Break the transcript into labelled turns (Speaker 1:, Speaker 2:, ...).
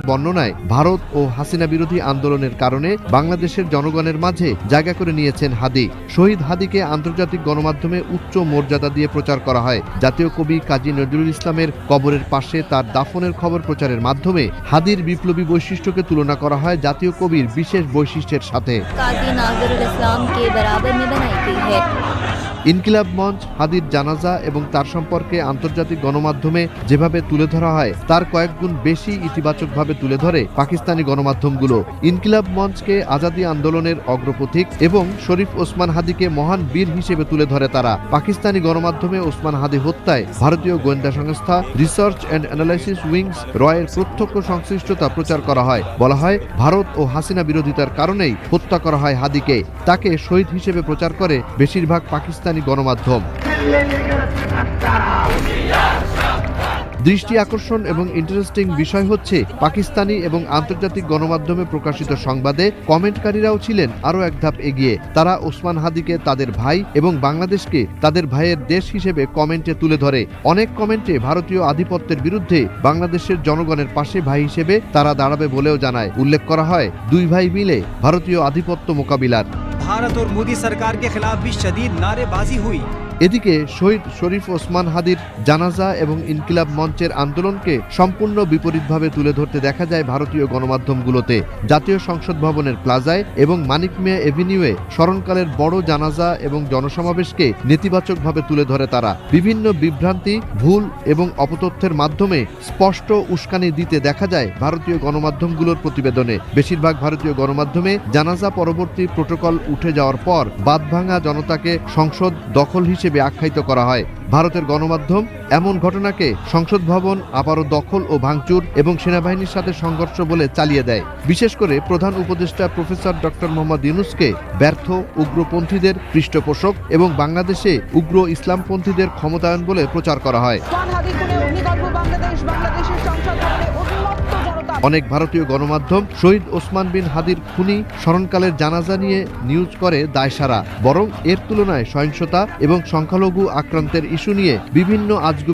Speaker 1: বর্ণনায় ভারত ও হাসিনা বিরোধী আন্দোলনের কারণে বাংলাদেশের জনগণের মাঝে জায়গা করে নিয়েছেন হাদি। শহীদ হাদিকে আন্তর্জাতিক গণমাধ্যমে উচ্চ মর্যাদা দিয়ে প্রচার করা হয়। জাতীয় কবি কাজী নজরুল ইসলামের কবরের পাশে তার দাফনের খবর প্রচারের মাধ্যমে হাদির বিপ্লবী বৈশিষ্ট্যকে তুলনা করা হয় জাতীয় কবির বিশেষ বৈশিষ্ট্যের সাথে।
Speaker 2: কাজী নজরুল ইসলাম কে বরাবর में बनाई गई है।
Speaker 1: ইনকিলাব মঞ্চ হাদির জানাজা এবং তার সম্পর্কে আন্তর্জাতিক গণমাধ্যমে যেভাবে তুলে ধরা হয় তার কয়েক গুণ বেশি ইতিবাচকভাবে তুলে ধরে পাকিস্তানি গণমাধ্যমগুলো। ইনকিলাব মঞ্চকে আজাদী আন্দোলনের অগ্রপথিক এবং শরীফ ওসমান হাদিকে মহান বীর হিসেবে তুলে ধরে তারা। পাকিস্তানি গণমাধ্যমে ওসমান হাদি হত্যায় ভারতীয় গোয়েন্দা সংস্থা রিসার্চ অ্যান্ড অ্যানালাইসিস উইংস রয়ের প্রত্যক্ষ সংশ্লিষ্টতা প্রচার করা হয়। বলা হয় ভারত ও হাসিনা বিরোধিতার কারণেই হত্যা করা হয় হাদিকে। তাকে শহীদ হিসেবে প্রচার করে বেশিরভাগ পাকিস্তানি গণমাধ্যম। দৃষ্টি আকর্ষণ এবং ইন্টারেস্টিং বিষয় হচ্ছে পাকিস্তানি এবং আন্তর্জাতিক গণমাধ্যমে প্রকাশিত সংবাদে কমেন্টকারীরাও ছিলেন আরও এক ধাপ এগিয়ে। তারা ওসমান হাদিকে তাদের ভাই এবং বাংলাদেশকে তাদের ভাইয়ের দেশ হিসেবে কমেন্টে তুলে ধরে। অনেক কমেন্টে ভারতীয় আধিপত্যের বিরুদ্ধে বাংলাদেশের জনগণের পাশে ভাই হিসেবে তারা দাঁড়াবে বলেও জানায়। উল্লেখ করা হয় দুই ভাই মিলে ভারতীয় আধিপত্য মোকাবিলার।
Speaker 3: भारत और मोदी सरकार के खिलाफ भी शदीद नारेबाजी हुई।
Speaker 1: এদিকে শহীদ শরীফ ওসমান হাদির জানাজা এবং ইনকিলাব মঞ্চের আন্দোলনকে সম্পূর্ণ বিপরীতভাবে তুলে ধরতে দেখা যায় ভারতীয় গণমাধ্যমগুলোতে। জাতীয় সংসদ ভবনের প্লাজায় এবং মানিক মিয়া এভিনিউয়ে স্মরণকালের বড় জানাজা এবং জনসমাবেশকে নেতিবাচকভাবে তুলে ধরে তারা। বিভিন্ন বিভ্রান্তি, ভুল এবং অপতথ্যের মাধ্যমে স্পষ্ট উস্কানি দিতে দেখা যায় ভারতীয় গণমাধ্যমগুলোর প্রতিবেদনে। বেশিরভাগ ভারতীয় গণমাধ্যমে জানাজা পরবর্তী প্রোটোকল উঠে যাওয়ার পর বাঁধভাঙা জনতাকে সংসদ দখল হিসেবে আখ্যায়িত করা হয়। ভারতের গণমাধ্যম এমন ঘটনাকে সংসদ ভবন আবারও দখল ও ভাঙচুর এবং সেনাবাহিনীর সাথে সংঘর্ষ বলে চালিয়ে দেয়। বিশেষ করে প্রধান উপদেষ্টা প্রফেসর ডক্টর মোহাম্মদ ইউনূসকে ব্যর্থ উগ্রপন্থীদের পৃষ্ঠপোষক এবং বাংলাদেশে উগ্র ইসলামপন্থীদের ক্ষমতায়ন বলে প্রচার করা হয়। অনেক ভারতীয় গণমাধ্যম শহীদ ওসমান বিন হাদির খুনি স্মরণকালের জানাজা নিয়ে নিউজ করে দায়সারা, বরং এর তুলনায় সহিংসতা এবং সংখ্যালঘু আক্রান্তের ইস্যু নিয়ে বিভিন্ন আজগুবি